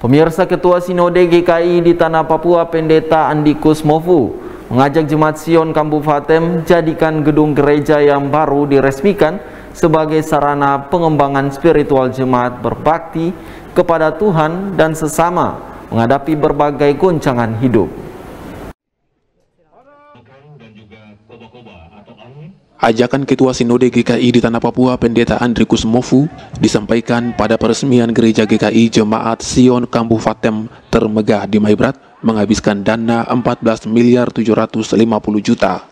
Pemirsa, Ketua Sinode GKI di Tanah Papua Pendeta Andi Kusmofu mengajak Jemaat Sion Kambu Fatem jadikan gedung gereja yang baru diresmikan sebagai sarana pengembangan spiritual jemaat berbakti kepada Tuhan dan sesama menghadapi berbagai goncangan hidup. Ajakan Ketua Sinode GKI di Tanah Papua Pendeta Andi Kusmofu disampaikan pada peresmian Gereja GKI Jemaat Sion Kambu Fatem termegah di Maibrat menghabiskan dana 14.750 juta.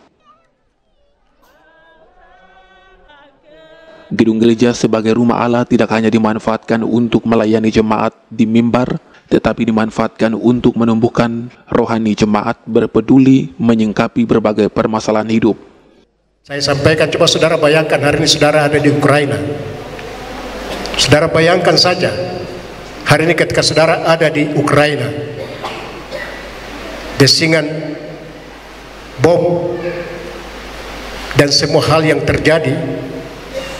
Gedung gereja sebagai rumah Allah tidak hanya dimanfaatkan untuk melayani jemaat di mimbar, tetapi dimanfaatkan untuk menumbuhkan rohani jemaat berpeduli menyingkapi berbagai permasalahan hidup. Saya sampaikan, coba saudara bayangkan hari ini saudara ada di Ukraina. Saudara bayangkan saja, hari ini ketika saudara ada di Ukraina, desingan bom dan semua hal yang terjadi,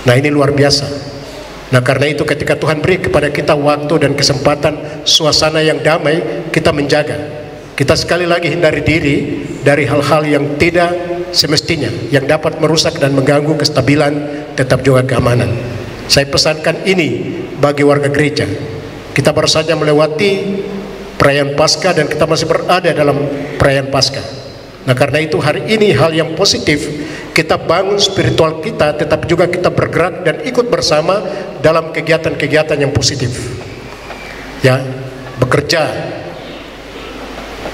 nah ini luar biasa. Nah karena itu ketika Tuhan beri kepada kita waktu dan kesempatan, suasana yang damai, kita menjaga. Kita sekali lagi hindari diri dari hal-hal yang tidak semestinya, yang dapat merusak dan mengganggu kestabilan, tetap juga keamanan. Saya pesankan ini bagi warga gereja. Kita baru saja melewati perayaan Paskah dan kita masih berada dalam perayaan Paskah. Nah karena itu hari ini hal yang positif, kita bangun spiritual kita, tetap juga kita bergerak dan ikut bersama dalam kegiatan-kegiatan yang positif. Ya, bekerja,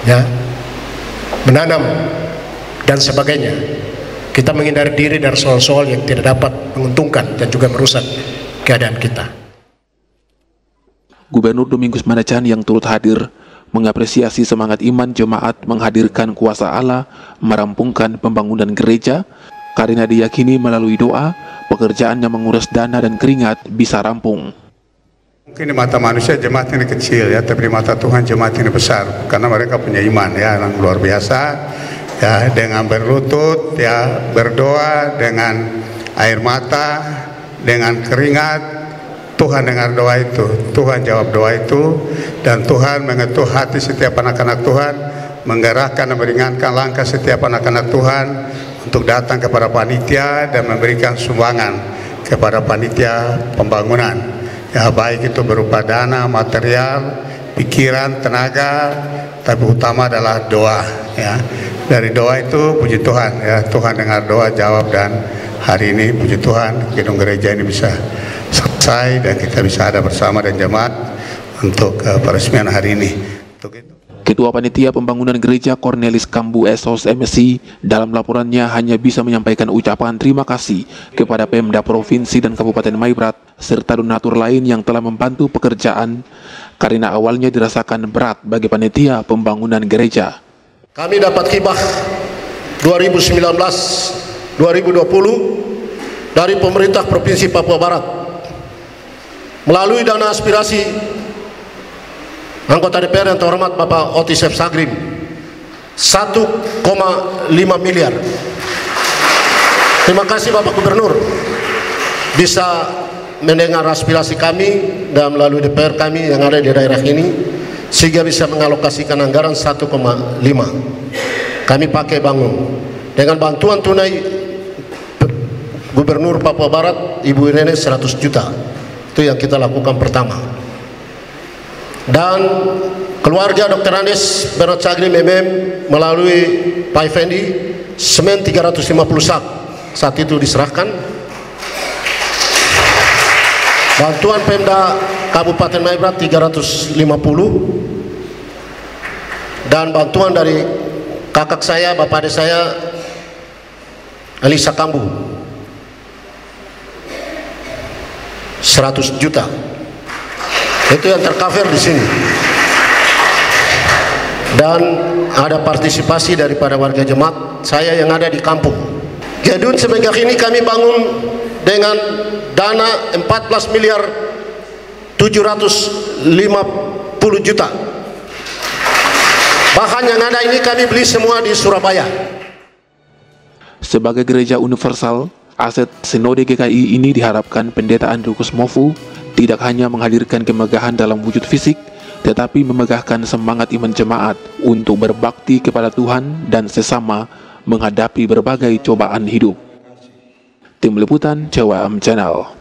ya, menanam dan sebagainya. Kita menghindari diri dari soal-soal yang tidak dapat menguntungkan dan juga merusak keadaan kita. Gubernur Domingus Mandacan yang turut hadir mengapresiasi semangat iman jemaat menghadirkan kuasa Allah merampungkan pembangunan gereja, karena diyakini melalui doa pekerjaan yang menguras dana dan keringat bisa rampung. Mungkin di mata manusia jemaat ini kecil ya, tapi di mata Tuhan jemaat ini besar karena mereka punya iman ya yang luar biasa ya, dengan berlutut ya, berdoa dengan air mata, dengan keringat. Tuhan dengar doa itu, Tuhan jawab doa itu, dan Tuhan mengetuk hati setiap anak-anak Tuhan, menggerakkan dan meringankan langkah setiap anak-anak Tuhan untuk datang kepada panitia dan memberikan sumbangan kepada panitia pembangunan. Ya, baik itu berupa dana, material, pikiran, tenaga, tapi utama adalah doa. Ya, dari doa itu puji Tuhan. Ya, Tuhan dengar doa, jawab, dan hari ini puji Tuhan gedung gereja ini bisa selesai dan kita bisa ada bersama dan jemaat untuk peresmian hari ini. Ketua Panitia Pembangunan Gereja Cornelis Kambu Esos MSI dalam laporannya hanya bisa menyampaikan ucapan terima kasih kepada Pemda Provinsi dan Kabupaten Maibrat serta donatur lain yang telah membantu pekerjaan karena awalnya dirasakan berat bagi panitia pembangunan gereja. Kami dapat hibah 2019-2020 dari pemerintah Provinsi Papua Barat melalui dana aspirasi anggota DPR yang terhormat Bapak Otis F. Sagrim 1,5 miliar. Terima kasih Bapak Gubernur bisa mendengar aspirasi kami dan melalui DPR kami yang ada di daerah ini sehingga bisa mengalokasikan anggaran 1,5 kami pakai bangun dengan bantuan tunai Gubernur Papua Barat Ibu Irene 100 juta. Itu yang kita lakukan pertama. Dan keluarga Dr. Andes Bernard Sagrim MM melalui Pak Effendi semen 350 sak saat itu diserahkan. Bantuan Pemda Kabupaten Maibrat 350 dan bantuan dari kakak saya, bapak adik saya Elisa Kambu 100 juta. Itu yang tercover di sini. Dan ada partisipasi daripada warga jemaat saya yang ada di kampung. Gedung semenjak ini kami bangun dengan dana 14 miliar 750 juta. Bahkan yang ada ini kami beli semua di Surabaya. Sebagai gereja universal, aset Sinode GKI ini diharapkan Pendeta Andi Kusmofu tidak hanya menghadirkan kemegahan dalam wujud fisik, tetapi memegahkan semangat iman jemaat untuk berbakti kepada Tuhan dan sesama menghadapi berbagai cobaan hidup. Tim Liputan CWM Channel.